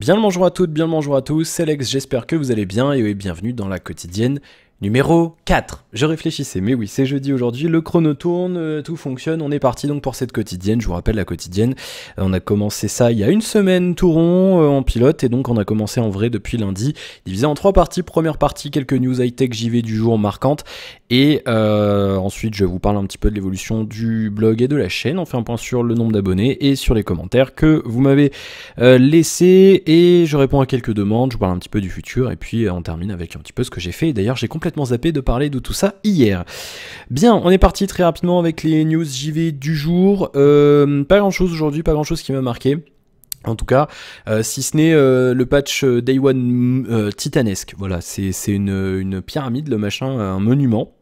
Bien le bonjour à toutes, bien le bonjour à tous, c'est Alex, j'espère que vous allez bien et bienvenue dans la quotidienne numéro 4. Je réfléchissais, mais oui, c'est jeudi aujourd'hui, le chrono tourne, tout fonctionne, on est parti donc pour cette quotidienne. Je vous rappelle la quotidienne, on a commencé ça il y a une semaine tout rond en pilote, et donc on a commencé en vrai depuis lundi, divisé en 3 parties. Première partie, quelques news high-tech JV du jour marquantes, et ensuite je vous parle un petit peu de l'évolution du blog et de la chaîne. On fait un point sur le nombre d'abonnés et sur les commentaires que vous m'avez laissés, et je réponds à quelques demandes, je vous parle un petit peu du futur, et puis on termine avec un petit peu ce que j'ai fait. D'ailleurs j'ai complètement zappé de parler de tout ça hier. Bien, on est parti très rapidement avec les news JV du jour. Pas grand chose aujourd'hui, pas grand chose qui m'a marqué. En tout cas, si ce n'est le patch Day One titanesque. Voilà, c'est une pyramide, le machin, un monument.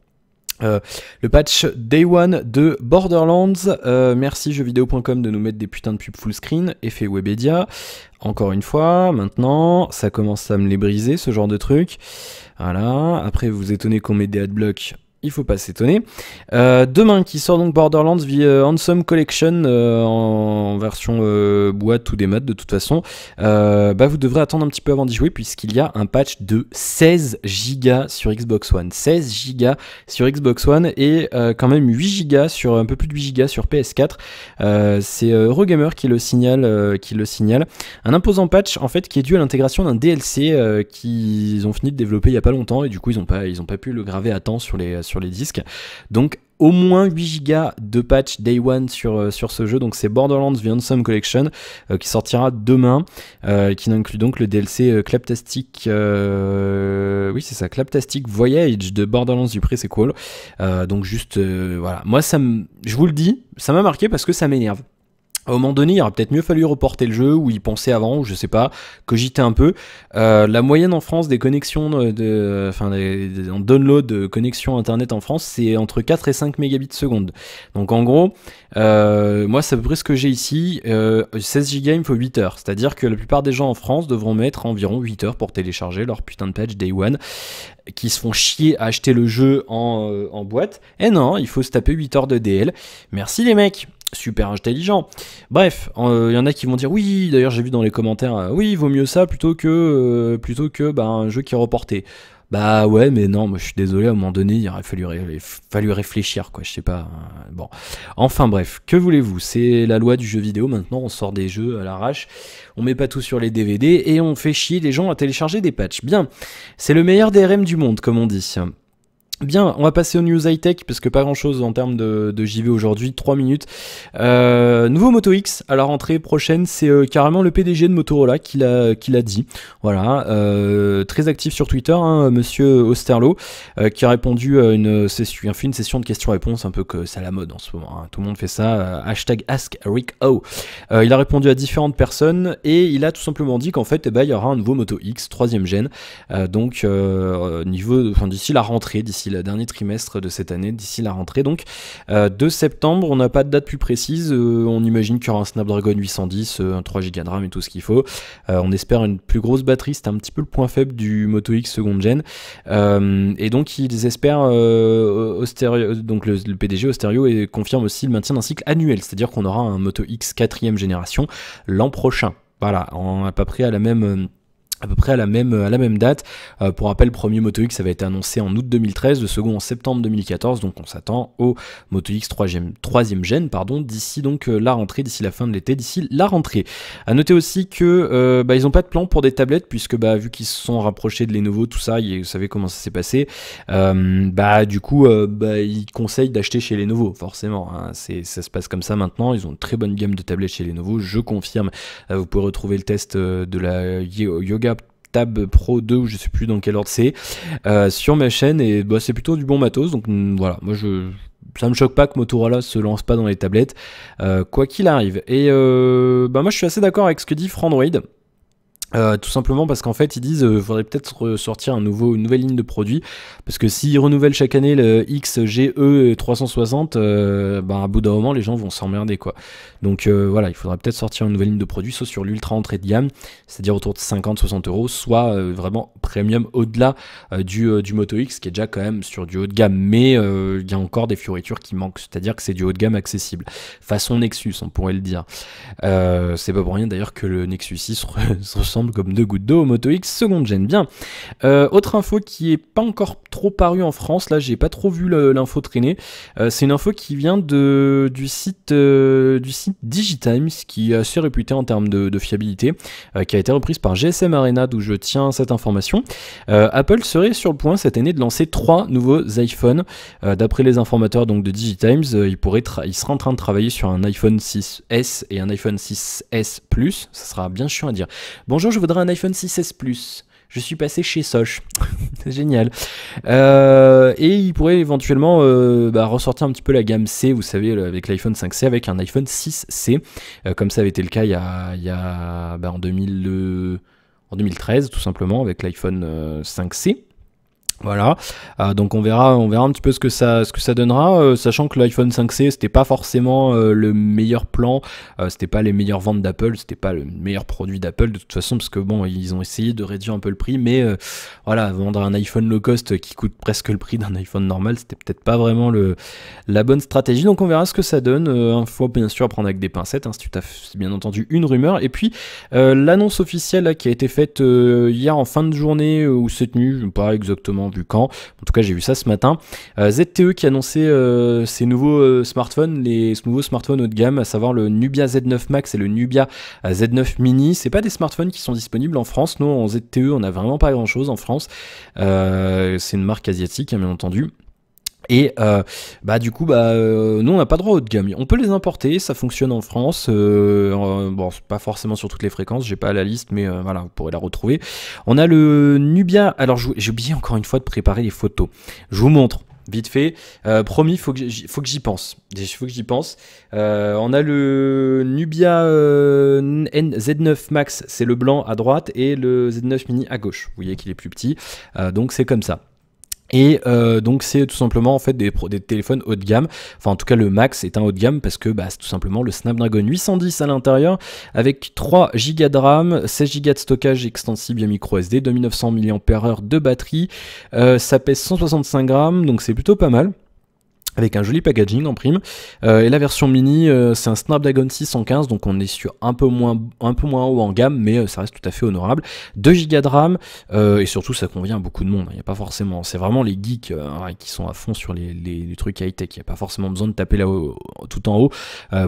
Le patch Day One de Borderlands, merci jeuxvideo.com de nous mettre des putains de pubs full screen, effet Webedia, encore une fois. Maintenant ça commence à me les briser, ce genre de truc. Voilà, après vous vous étonnez qu'on met des adblocks, il faut pas s'étonner. Demain qui sort donc Borderlands Handsome Collection en version boîte ou des mods de toute façon. Vous devrez attendre un petit peu avant d'y jouer, puisqu'il y a un patch de 16 Go sur Xbox One. 16 Go sur Xbox One et quand même 8 Go sur un peu plus de 8 Go sur PS4. C'est Eurogamer qui le signale. Un imposant patch en fait qui est dû à l'intégration d'un DLC qu'ils ont fini de développer il y a pas longtemps, et du coup ils ont pas pu le graver à temps sur les disques. Donc au moins 8 Go de patch Day One sur ce jeu. Donc c'est Borderlands The Handsome Collection qui sortira demain, qui inclut donc le DLC Claptastic oui c'est ça, Claptastic Voyage de Borderlands du Pre-Sequel. Donc juste voilà, moi je vous le dis, ça m'a marqué parce que ça m'énerve. À un moment donné, il aurait peut-être mieux fallu reporter le jeu, ou y penser avant, ou je sais pas, cogiter un peu. La moyenne en France des connexions, en download de connexion internet en France, c'est entre 4 et 5 mégabits seconde. Donc en gros, moi c'est à peu près ce que j'ai ici, 16 Go il me faut 8 heures. C'est-à-dire que la plupart des gens en France devront mettre environ 8 heures pour télécharger leur putain de patch Day One, qui se font chier à acheter le jeu en boîte. Et non, il faut se taper 8 heures de DL. Merci les mecs, super intelligent. Bref, il y en a qui vont dire oui, d'ailleurs j'ai vu dans les commentaires, oui, il vaut mieux ça plutôt que un jeu qui est reporté. Bah ouais, mais non, moi je suis désolé, à un moment donné, il aurait fallu réfléchir, quoi, je sais pas. Bon, enfin bref, que voulez-vous, c'est la loi du jeu vidéo, maintenant on sort des jeux à l'arrache, on met pas tout sur les DVD, et on fait chier les gens à télécharger des patchs. Bien, c'est le meilleur DRM du monde, comme on dit. Bien, on va passer aux news high-tech, parce que pas grand-chose en termes de JV aujourd'hui, 3 minutes. Nouveau Moto X à la rentrée prochaine, c'est carrément le PDG de Motorola qui l'a dit. Voilà, très actif sur Twitter, hein, monsieur Osterlo, qui a répondu à une session de questions-réponses, un peu que c'est à la mode en ce moment, hein. Tout le monde fait ça, hashtag AskRickO. Il a répondu à différentes personnes, et il a tout simplement dit qu'en fait, il y aura un nouveau Moto X, 3ème gen, d'ici la rentrée, d'ici le dernier trimestre de cette année, d'ici la rentrée donc de septembre. On n'a pas de date plus précise, on imagine qu'il y aura un Snapdragon 810, un 3 Go de RAM et tout ce qu'il faut. On espère une plus grosse batterie, c'est un petit peu le point faible du Moto X seconde gen, et donc ils espèrent donc le PDG Osterio confirme aussi le maintien d'un cycle annuel, c'est à dire qu'on aura un Moto X 4ème génération l'an prochain. Voilà, à peu près à la même date. Pour rappel, le premier Moto X avait été annoncé en août 2013, le second en septembre 2014, donc on s'attend au Moto X 3ème gen, d'ici donc la rentrée, d'ici la fin de l'été, d'ici la rentrée. À noter aussi que ils n'ont pas de plan pour des tablettes, puisque vu qu'ils se sont rapprochés de Lenovo, tout ça, vous savez comment ça s'est passé, ils conseillent d'acheter chez Lenovo, forcément, hein. Ça se passe comme ça maintenant, ils ont une très bonne gamme de tablettes chez Lenovo, je confirme. Vous pouvez retrouver le test de la Yoga Tab Pro 2, ou je sais plus dans quel ordre c'est, sur ma chaîne, et c'est plutôt du bon matos. Donc voilà, moi ça me choque pas que Motorola se lance pas dans les tablettes, quoi qu'il arrive. Et moi je suis assez d'accord avec ce que dit Frandroid. Tout simplement parce qu'en fait ils disent faudrait peut-être sortir une nouvelle ligne de produits, parce que s'ils renouvellent chaque année le XGE 360, à bout d'un moment les gens vont s'emmerder, quoi. Donc voilà, il faudrait peut-être sortir une nouvelle ligne de produits, soit sur l'ultra entrée de gamme, c'est-à-dire autour de 50-60 euros, soit vraiment premium au-delà du Moto X, qui est déjà quand même sur du haut de gamme, mais il y a encore des fioritures qui manquent, c'est-à-dire que c'est du haut de gamme accessible, façon Nexus on pourrait le dire. C'est pas pour rien d'ailleurs que le Nexus 6 se ressemble semble comme deux gouttes d'eau au Moto X seconde gen. Bien. Autre info qui est pas encore trop parue en France, là j'ai pas trop vu l'info traîner. C'est une info qui vient du site Digitimes, qui est assez réputé en termes de fiabilité, qui a été reprise par GSM Arena, d'où je tiens cette information. Apple serait sur le point cette année de lancer 3 nouveaux iPhones. D'après les informateurs donc de Digitimes, il sera en train de travailler sur un iPhone 6S et un iPhone 6S Plus. Ça sera bien chiant à dire. Bonjour, je voudrais un iPhone 6S Plus. Je suis passé chez Soch. C'est génial. Et il pourrait éventuellement ressortir un petit peu la gamme C, vous savez, avec l'iPhone 5C, avec un iPhone 6C, comme ça avait été le cas en 2013, tout simplement, avec l'iPhone 5C. Voilà, donc on verra un petit peu ce que ça donnera, sachant que l'iPhone 5C c'était pas forcément le meilleur plan, c'était pas les meilleures ventes d'Apple, c'était pas le meilleur produit d'Apple de toute façon, parce que bon, ils ont essayé de réduire un peu le prix, mais voilà, vendre un iPhone low cost qui coûte presque le prix d'un iPhone normal, c'était peut-être pas vraiment la bonne stratégie. Donc on verra ce que ça donne. Faut bien sûr prendre avec des pincettes, hein, c'est bien entendu une rumeur. Et puis l'annonce officielle là, qui a été faite hier en fin de journée ou cette nuit, je ne sais pas exactement vu quand. En tout cas, j'ai vu ça ce matin. ZTE qui annonçait ces nouveaux smartphones, ce nouveau smartphone haut de gamme, à savoir le Nubia Z9 Max et le Nubia Z9 Mini. C'est pas des smartphones qui sont disponibles en France. Nous, en ZTE, on n'a vraiment pas grand-chose en France. C'est une marque asiatique, hein, bien entendu. Et du coup, nous on n'a pas droit haut de gamme. On peut les importer, ça fonctionne en France. Bon, pas forcément sur toutes les fréquences, j'ai pas la liste, mais voilà, vous pourrez la retrouver. On a le Nubia. Alors j'ai oublié encore une fois de préparer les photos. Je vous montre. Vite fait, promis, faut que j'y pense. On a le Nubia Z9 Max, c'est le blanc à droite, et le Z9 Mini à gauche. Vous voyez qu'il est plus petit, donc c'est comme ça. Et donc c'est tout simplement en fait des téléphones haut de gamme, enfin en tout cas le Max est un haut de gamme parce que c'est tout simplement le Snapdragon 810 à l'intérieur avec 3 Go de RAM, 16 Go de stockage extensible via micro SD, 2900 mAh de batterie, ça pèse 165 grammes donc c'est plutôt pas mal. Avec un joli packaging en prime, et la version mini c'est un Snapdragon 615, donc on est sur un peu moins haut en gamme, mais ça reste tout à fait honorable. 2 Go de RAM, et surtout ça convient à beaucoup de monde, il n'y a pas forcément, c'est vraiment les geeks qui sont à fond sur les trucs high-tech, il n'y a pas forcément besoin de taper là tout en haut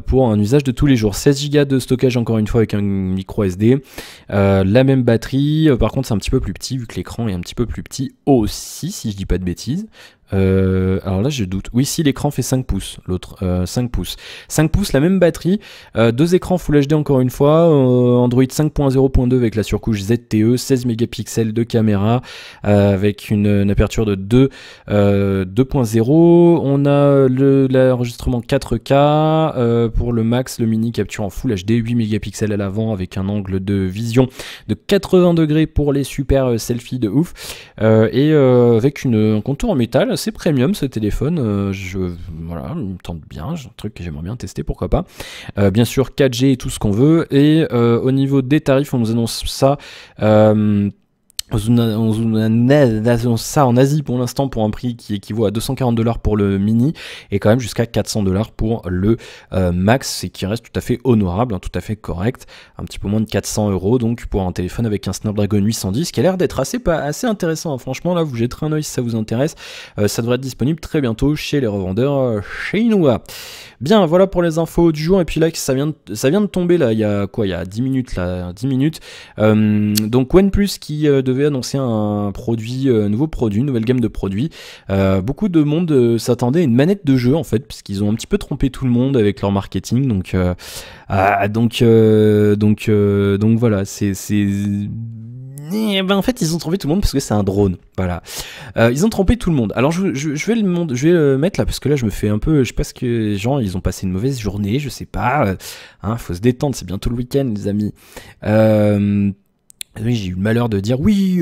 pour un usage de tous les jours. 16 Go de stockage encore une fois avec un micro SD, la même batterie, par contre c'est un petit peu plus petit vu que l'écran est un petit peu plus petit aussi, si je dis pas de bêtises. Alors là je doute. Oui, si l'écran fait 5 pouces, l'autre 5 pouces. 5 pouces, la même batterie, 2 écrans Full HD encore une fois, Android 5.0.2 avec la surcouche ZTE, 16 mégapixels de caméra, avec une aperture de 2.0. On a l'enregistrement 4K, pour le Max, le Mini capture en Full HD, 8 mégapixels à l'avant avec un angle de vision de 80 degrés pour les super selfies de ouf, et avec un contour en métal. C'est premium ce téléphone, voilà, il me tente bien, c'est un truc que j'aimerais bien tester, pourquoi pas. Bien sûr 4G et tout ce qu'on veut, et au niveau des tarifs on nous annonce ça, on annonce ça en Asie pour l'instant pour un prix qui équivaut à 240$ pour le mini et quand même jusqu'à 400$ pour le max, et qui reste tout à fait honorable, hein, tout à fait correct, un petit peu moins de 400€ donc pour un téléphone avec un Snapdragon 810 qui a l'air d'être assez intéressant, hein. Franchement là vous jetterez un oeil si ça vous intéresse, ça devrait être disponible très bientôt chez les revendeurs chinois. Bien, voilà pour les infos du jour, et puis là ça vient de tomber là, il y a 10 minutes là, 10 minutes, donc OnePlus qui devait annoncer un nouveau produit, une nouvelle gamme de produits. Beaucoup de monde s'attendait à une manette de jeu en fait, puisqu'ils ont un petit peu trompé tout le monde avec leur marketing, donc voilà, en fait ils ont trompé tout le monde parce que c'est un drone, voilà. Ils ont trompé tout le monde. Alors je vais le mettre là parce que là je me fais un peu, je sais pas ce que les gens ils ont passé une mauvaise journée, je sais pas, faut se détendre, c'est bientôt le week-end les amis. Oui, j'ai eu le malheur de dire oui,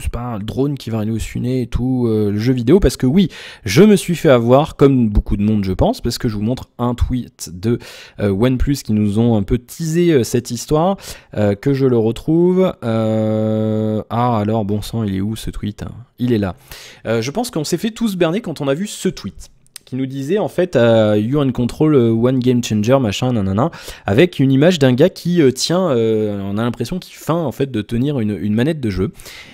c'est pas un drone qui va halluciner et tout, le jeu vidéo, parce que oui, je me suis fait avoir, comme beaucoup de monde je pense, parce que je vous montre un tweet de OnePlus qui nous ont un peu teasé cette histoire, que je le retrouve. Alors bon sang, il est où ce tweet, hein? Il est là. Je pense qu'on s'est fait tous berner quand on a vu ce tweet. qui nous disait en fait You and Control One Game Changer machin nanana, avec une image d'un gars qui tient, on a l'impression qu'il feint en fait de tenir une manette de jeu,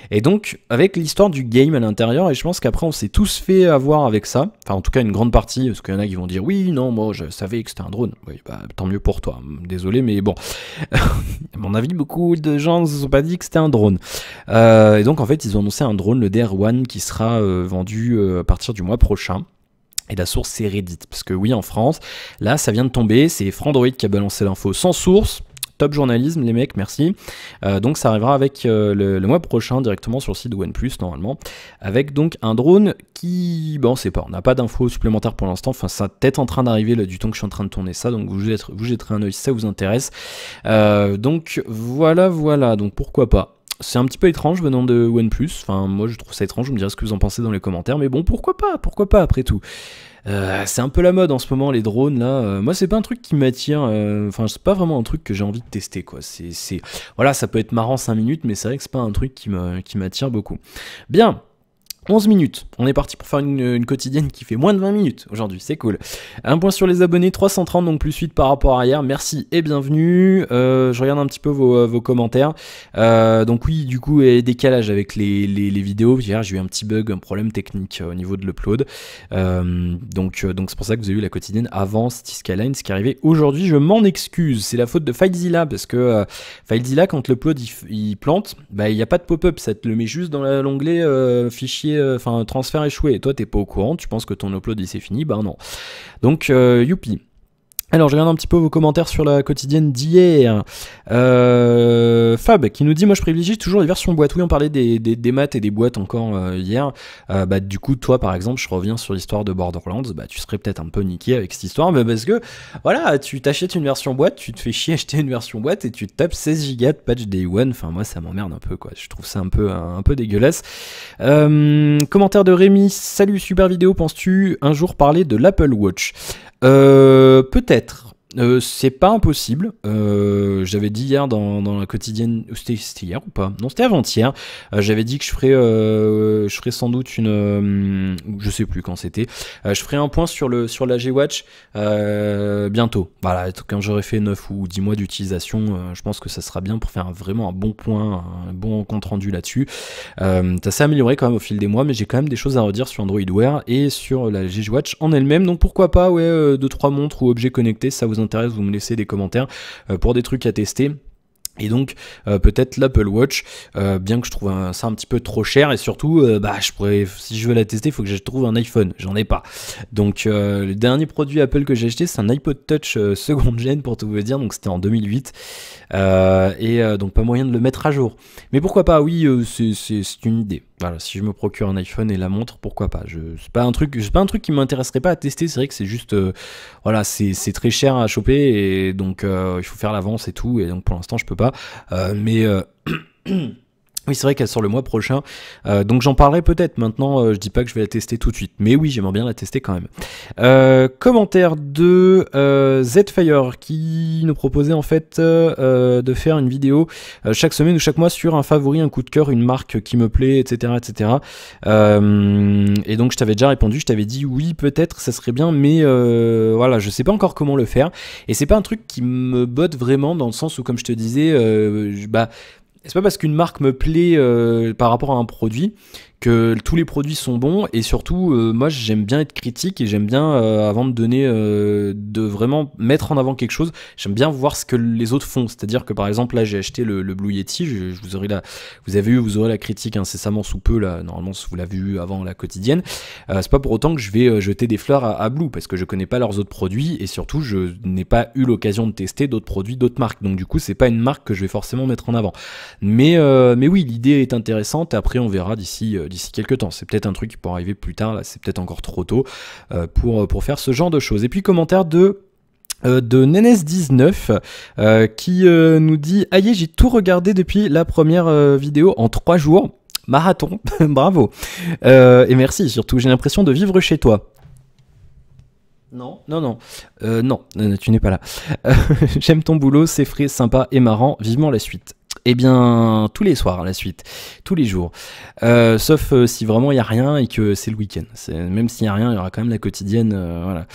et donc avec l'histoire du game à l'intérieur, et je pense qu'après on s'est tous fait avoir avec ça, enfin en tout cas une grande partie, parce qu'il y en a qui vont dire oui non moi je savais que c'était un drone, oui bah tant mieux pour toi, désolé mais bon à mon avis beaucoup de gens ne se sont pas dit que c'était un drone, et donc en fait ils ont annoncé un drone, le DR1, qui sera vendu à partir du mois prochain. Et la source c'est Reddit, parce que oui en France, là ça vient de tomber, c'est Frandroid qui a balancé l'info sans source, top journalisme les mecs, merci. Donc ça arrivera avec le mois prochain directement sur le site de OnePlus normalement, avec donc un drone qui, bon on sait pas, on n'a pas d'infos supplémentaires pour l'instant, enfin ça peut-être en train d'arriver du temps que je suis en train de tourner ça, donc vous jetterez un oeil si ça vous intéresse. Donc voilà, donc pourquoi pas. C'est un petit peu étrange venant de OnePlus, enfin moi je trouve ça étrange, vous me direz ce que vous en pensez dans les commentaires, mais bon pourquoi pas après tout. C'est un peu la mode en ce moment les drones là, moi c'est pas un truc qui m'attire, enfin c'est pas vraiment un truc que j'ai envie de tester quoi, voilà ça peut être marrant 5 minutes mais c'est vrai que c'est pas un truc qui m'attire beaucoup. Bien. 11 minutes, on est parti pour faire une quotidienne qui fait moins de 20 minutes aujourd'hui, c'est cool. Un point sur les abonnés, 330, donc plus 8 par rapport à hier, merci et bienvenue. Je regarde un petit peu vos commentaires. Donc oui, du coup, décalage avec les vidéos, hier j'ai eu un petit bug, un problème technique au niveau de l'upload. Donc c'est pour ça que vous avez eu la quotidienne avant City Skylines, ce qui est arrivé aujourd'hui, je m'en excuse. C'est la faute de FileZilla, parce que FileZilla, quand l'upload il plante, bah il n'y a pas de pop-up, ça te le met juste dans l'onglet fichier, enfin transfert échoué, et toi t'es pas au courant, tu penses que ton upload il s'est fini, bah non. Donc youpi. Alors je regarde un petit peu vos commentaires sur la quotidienne d'hier. Fab qui nous dit moi je privilégie toujours les versions boîte. Oui on parlait des maths et des boîtes encore hier. Bah du coup toi par exemple je reviens sur l'histoire de Borderlands, bah tu serais peut-être un peu niqué avec cette histoire, mais parce que voilà tu t'achètes une version boîte, tu te fais chier acheter une version boîte et tu te tapes 16 Go de patch day one. Enfin moi ça m'emmerde un peu quoi, je trouve ça un peu dégueulasse. Commentaire de Rémi, salut super vidéo, penses-tu un jour parler de l'Apple Watch? Peut-être. C'est pas impossible. J'avais dit hier dans la quotidienne, c'était hier ou pas? Non, c'était avant-hier. J'avais dit que je ferais sans doute une, je sais plus quand c'était. Je ferai un point sur la G-Watch bientôt. Voilà, quand j'aurai fait 9 ou 10 mois d'utilisation, je pense que ça sera bien pour faire vraiment un bon point, un bon compte rendu là-dessus. Ça s'est amélioré quand même au fil des mois, mais j'ai quand même des choses à redire sur Android Wear et sur la G-Watch en elle-même. Donc pourquoi pas, ouais, 2-3 montres ou objets connectés, ça vous intéresse, vous me laissez des commentaires pour des trucs à tester. Et donc peut-être l'Apple Watch, bien que je trouve ça un petit peu trop cher, et surtout bah je pourrais, si je veux la tester il faut que je trouve un iPhone, j'en ai pas. Donc le dernier produit Apple que j'ai acheté c'est un iPod Touch seconde gen pour tout vous dire, donc c'était en 2008, donc pas moyen de le mettre à jour. Mais pourquoi pas, oui, c'est une idée. Voilà, si je me procure un iPhone et la montre, pourquoi pas. C'est pas un truc qui m'intéresserait pas à tester, c'est vrai que c'est juste, voilà, c'est très cher à choper, et donc il faut faire l'avance et tout, et donc pour l'instant je peux pas. Oui, c'est vrai qu'elle sort le mois prochain, donc j'en parlerai peut-être maintenant, je dis pas que je vais la tester tout de suite, mais oui, j'aimerais bien la tester quand même. Commentaire de Zfire qui nous proposait en fait de faire une vidéo chaque semaine ou chaque mois sur un favori, un coup de cœur, une marque qui me plaît, etc. etc. Et donc je t'avais déjà répondu, je t'avais dit oui, peut-être, ça serait bien, mais voilà, je sais pas encore comment le faire, et c'est pas un truc qui me botte vraiment, dans le sens où, comme je te disais, c'est pas parce qu'une marque me plaît par rapport à un produit que tous les produits sont bons, et surtout moi j'aime bien être critique, et j'aime bien avant de donner, de vraiment mettre en avant quelque chose, j'aime bien voir ce que les autres font. C'est-à-dire que par exemple là j'ai acheté le Blue Yeti, vous aurez la critique incessamment sous peu là, normalement vous l'avez vu avant la quotidienne. C'est pas pour autant que je vais jeter des fleurs à Blue, parce que je connais pas leurs autres produits, et surtout je n'ai pas eu l'occasion de tester d'autres produits d'autres marques, donc du coup c'est pas une marque que je vais forcément mettre en avant. Mais oui, l'idée est intéressante, et après on verra d'ici quelques temps. C'est peut-être un truc qui pourra arriver plus tard, là c'est peut-être encore trop tôt pour faire ce genre de choses. Et puis commentaire de Nenes19 qui nous dit « Aïe, j'ai tout regardé depuis la première vidéo en 3 jours. Marathon, bravo. Et merci, surtout, j'ai l'impression de vivre chez toi. » Non, tu n'es pas là. J'aime ton boulot, c'est frais, sympa et marrant, vivement la suite. Eh bien, tous les soirs, la suite, tous les jours. Sauf si vraiment il n'y a rien et que c'est le week-end. Même s'il n'y a rien, il y aura quand même la quotidienne. Voilà.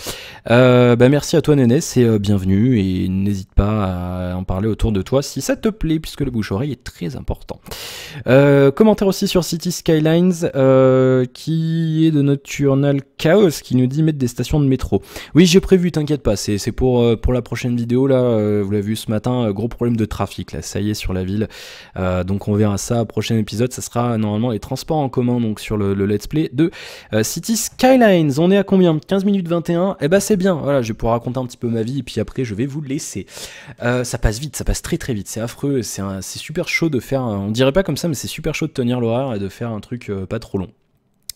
Merci à toi, Nénès, et bienvenue. Et n'hésite pas à en parler autour de toi si ça te plaît, puisque le bouche-oreille est très important. Commentaire aussi sur City Skylines, qui est de notre journal Chaos, qui nous dit mettre des stations de métro. Oui, j'ai prévu, t'inquiète pas, c'est pour la prochaine vidéo, là, vous l'avez vu ce matin, gros problème de trafic, là, ça y est, sur la ville. Donc on verra ça au prochain épisode, ça sera normalement les transports en commun, donc sur le let's play de City Skylines. On est à combien? 15 minutes 21. Eh ben c'est bien, voilà, je vais pouvoir raconter un petit peu ma vie et puis après je vais vous laisser. Ça passe vite, ça passe très très vite, c'est affreux, c'est super chaud de faire, on dirait pas comme ça mais c'est super chaud de tenir l'horaire et de faire un truc pas trop long.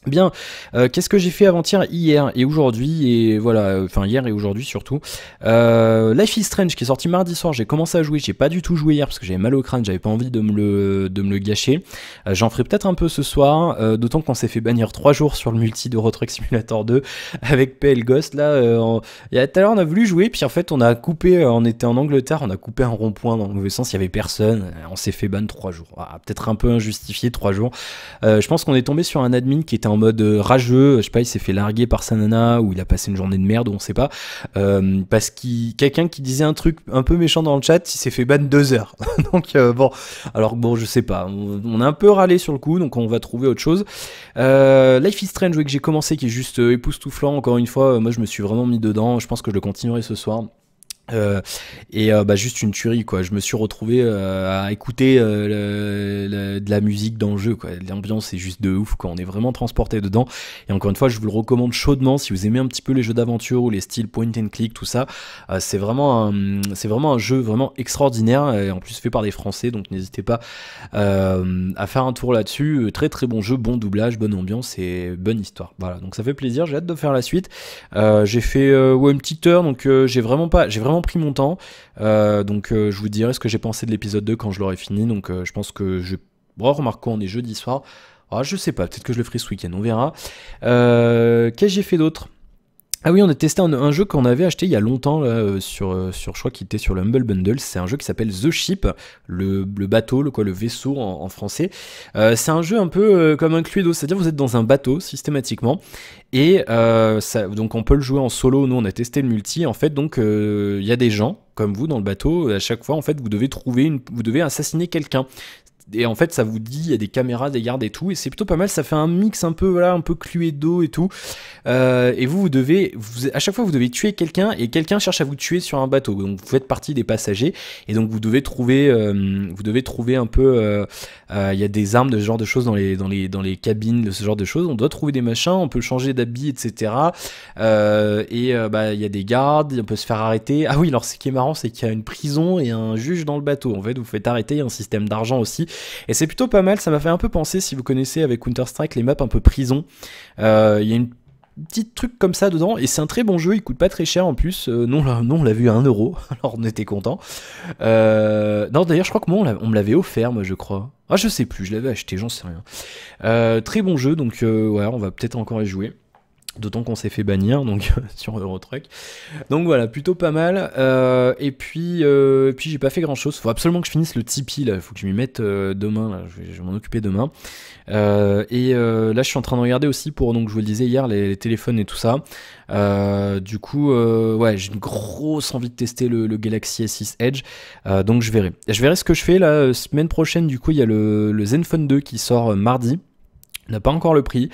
Bien, qu'est-ce que j'ai fait avant-hier, hier et aujourd'hui, et voilà, enfin hier et aujourd'hui surtout. Life is Strange qui est sorti mardi soir, j'ai commencé à jouer, j'ai pas du tout joué hier parce que j'avais mal au crâne, j'avais pas envie de me le gâcher. J'en ferai peut-être un peu ce soir, d'autant qu'on s'est fait bannir 3 jours sur le multi de Euro Truck Simulator 2 avec PL Ghost, là, il y a tout à l'heure on a voulu jouer, puis en fait on a coupé, on était en Angleterre, on a coupé un rond-point dans le mauvais sens, il y avait personne, on s'est fait ban 3 jours, voilà, peut-être un peu injustifié 3 jours. Je pense qu'on est tombé sur un admin qui était en mode rageux, je sais pas, il s'est fait larguer par sa nana ou il a passé une journée de merde, on sait pas, parce qu'il quelqu'un qui disait un truc un peu méchant dans le chat, il s'est fait ban 2 heures. Donc bon, alors bon, je sais pas, on a un peu râlé sur le coup, donc on va trouver autre chose. Life is Strange, que j'ai commencé, qui est juste époustouflant, encore une fois, moi je me suis vraiment mis dedans, je pense que je le continuerai ce soir. Juste une tuerie, quoi. Je me suis retrouvé à écouter de la musique dans le jeu, quoi. L'ambiance est juste de ouf, quoi. On est vraiment transporté dedans, et encore une fois je vous le recommande chaudement si vous aimez un petit peu les jeux d'aventure ou les styles point and click, tout ça. C'est vraiment un jeu vraiment extraordinaire, et en plus fait par des Français, donc n'hésitez pas à faire un tour là-dessus. Très très bon jeu, bon doublage, bonne ambiance et bonne histoire. Voilà, donc ça fait plaisir, j'ai hâte de faire la suite. J'ai fait une petite heure, donc j'ai vraiment pris mon temps, je vous dirai ce que j'ai pensé de l'épisode 2 quand je l'aurai fini, donc je pense que remarque on est jeudi soir, je sais pas, peut-être que je le ferai ce week-end, on verra. Qu'est-ce que j'ai fait d'autre? Ah oui, on a testé un jeu qu'on avait acheté il y a longtemps là, sur je crois qu'il était sur le Humble Bundle. C'est un jeu qui s'appelle The Ship, le bateau, le vaisseau en français. C'est un jeu un peu comme un Cluedo, c'est-à-dire vous êtes dans un bateau systématiquement, et donc on peut le jouer en solo. Nous on a testé le multi en fait, donc il y a des gens comme vous dans le bateau. À chaque fois en fait vous devez assassiner quelqu'un. Et en fait ça vous dit, il y a des caméras, des gardes et tout, et c'est plutôt pas mal, ça fait un mix un peu, voilà, un peu Cluedo et tout. Et à chaque fois vous devez tuer quelqu'un, et quelqu'un cherche à vous tuer sur un bateau, donc vous faites partie des passagers, et donc vous devez trouver un peu, il y a des armes, de ce genre de choses dans les cabines, de ce genre de choses, on doit trouver des machins, on peut changer d'habit, etc. Il y a des gardes, on peut se faire arrêter. Ah oui, alors ce qui est marrant, c'est qu'il y a une prison et un juge dans le bateau, en fait vous faites arrêter, il y a un système d'argent aussi. Et c'est plutôt pas mal, ça m'a fait un peu penser, si vous connaissez avec Counter-Strike, les maps un peu prison. Il y a une petite truc comme ça dedans, et c'est un très bon jeu, il coûte pas très cher en plus. Non, on l'a vu à 1€, alors on était content. Non, d'ailleurs, je crois que moi, on me l'avait offert, moi, je crois. Ah, je sais plus, je l'avais acheté, j'en sais rien. Très bon jeu, donc ouais, on va peut-être encore y jouer. D'autant qu'on s'est fait bannir donc sur Euro Truck. Donc voilà, plutôt pas mal. Et puis j'ai pas fait grand chose. Faut absolument que je finisse le Tipeee là. Faut que je m'y mette demain. Là. Je vais m'en occuper demain. Là, je suis en train de regarder aussi pour, donc je vous le disais hier, les téléphones et tout ça. Du coup, ouais, j'ai une grosse envie de tester le Galaxy S6 Edge. Donc je verrai. Je verrai ce que je fais la semaine prochaine. Du coup, il y a le Zenfone 2 qui sort mardi. N'a pas encore le prix.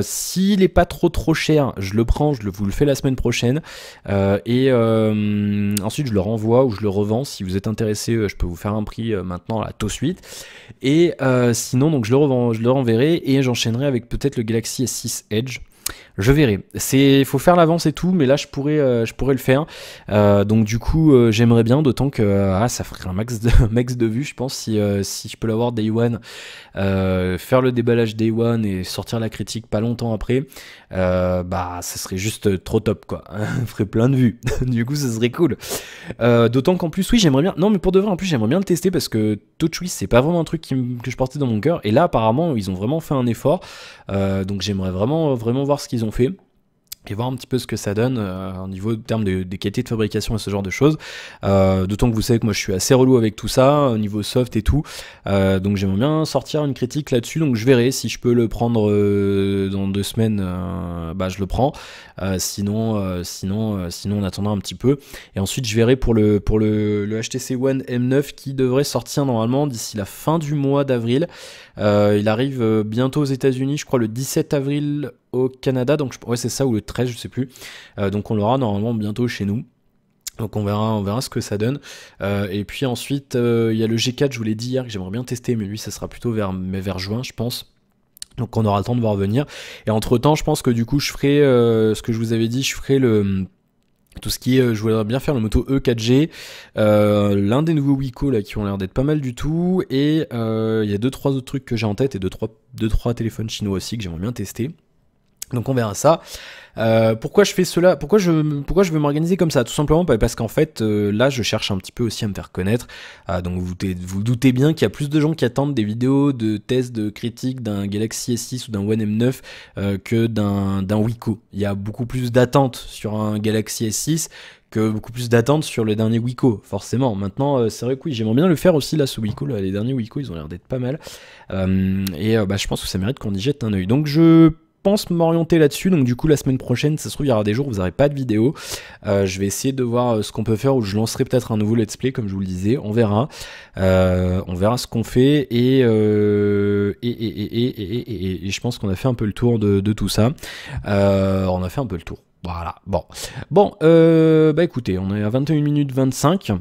S'il est pas trop cher, je le prends, vous le fais la semaine prochaine. Ensuite je le renvoie ou je le revends. Si vous êtes intéressé, je peux vous faire un prix maintenant là tout de suite. Et sinon donc je le renverrai et j'enchaînerai avec peut-être le Galaxy S6 Edge. Je verrai. Faut faire l'avance et tout, mais là je pourrais le faire. Donc du coup, j'aimerais bien, d'autant que ça ferait un max de vues, je pense, si je peux l'avoir Day One, faire le déballage Day One et sortir la critique pas longtemps après. Ça serait juste trop top, quoi. Ça ferait plein de vues. Du coup, ça serait cool. D'autant qu'en plus, oui, j'aimerais bien. Non, mais pour de vrai, en plus, j'aimerais bien le tester parce que TouchWiz, c'est pas vraiment un truc que je portais dans mon cœur. Et là, apparemment, ils ont vraiment fait un effort. Donc j'aimerais vraiment voir ce qu'ils ont fait. et voir un petit peu ce que ça donne au niveau terme des qualités de fabrication et ce genre de choses. D'autant que vous savez que moi je suis assez relou avec tout ça, au niveau soft et tout. Donc j'aimerais bien sortir une critique là-dessus, donc je verrai si je peux le prendre dans 2 semaines, bah je le prends. Sinon on attendra un petit peu. Et ensuite je verrai pour le HTC One M9 qui devrait sortir normalement d'ici la fin du mois d'avril. Il arrive bientôt aux États-Unis, je crois le 17 avril au Canada, donc ouais c'est ça, ou le 13, je sais plus. Donc on l'aura normalement bientôt chez nous. Donc on verra ce que ça donne. Et puis ensuite il y a le G4, je vous l'ai dit hier, que j'aimerais bien tester, mais lui ça sera plutôt vers juin, je pense. Donc on aura le temps de voir venir. Et entre temps, je pense que du coup je ferai ce que je vous avais dit, je ferai tout ce qui est, je voudrais bien faire le Moto E 4G, l'un des nouveaux Wiko là qui ont l'air d'être pas mal du tout, et il y a 2-3 autres trucs que j'ai en tête, et 2-3 téléphones chinois aussi que j'aimerais bien tester. Donc on verra ça. Pourquoi je fais cela? Pourquoi je veux m'organiser comme ça? Tout simplement parce qu'en fait, là, je cherche un petit peu aussi à me faire connaître. Donc vous doutez bien qu'il y a plus de gens qui attendent des vidéos de tests, de critiques d'un Galaxy S6 ou d'un One M9 que d'un Wiko. Il y a beaucoup plus d'attentes sur un Galaxy S6 que beaucoup plus d'attentes sur le dernier Wiko, forcément. Maintenant, c'est vrai que oui, j'aimerais bien le faire aussi, là, ce Wiko, là, les derniers Wiko, ils ont l'air d'être pas mal. Bah, je pense que ça mérite qu'on y jette un œil. Donc je pense m'orienter là-dessus, donc du coup la semaine prochaine, ça se trouve il y aura des jours où vous n'aurez pas de vidéo. Je vais essayer de voir ce qu'on peut faire, ou je lancerai peut-être un nouveau let's play comme je vous le disais, on verra ce qu'on fait, et je pense qu'on a fait un peu le tour de tout ça. On a fait un peu le tour, voilà. Bon, bah écoutez, on est à 21 minutes 25.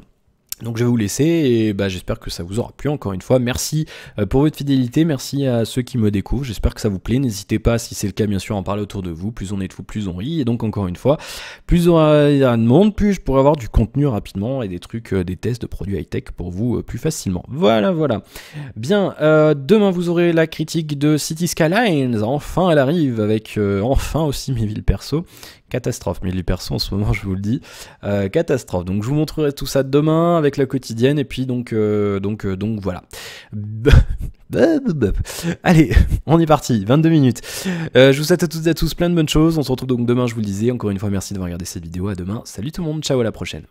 Donc je vais vous laisser, et bah, j'espère que ça vous aura plu. Encore une fois, merci pour votre fidélité, merci à ceux qui me découvrent, j'espère que ça vous plaît. N'hésitez pas, si c'est le cas bien sûr, à en parler autour de vous. Plus on est de fous, plus on rit, et donc encore une fois, plus il y aura de monde, plus je pourrai avoir du contenu rapidement, et des trucs, des tests de produits high-tech pour vous plus facilement. Voilà. Bien, demain vous aurez la critique de City Skylines, enfin elle arrive, avec enfin aussi mes villes perso. Catastrophe, mes villes perso en ce moment, je vous le dis, catastrophe. Donc je vous montrerai tout ça demain avec la quotidienne, et puis donc voilà. Allez, on est parti, 22 minutes. Je vous souhaite à toutes et à tous plein de bonnes choses. On se retrouve donc demain, je vous le disais. Encore une fois, merci d'avoir regardé cette vidéo. À demain. Salut tout le monde, ciao, à la prochaine.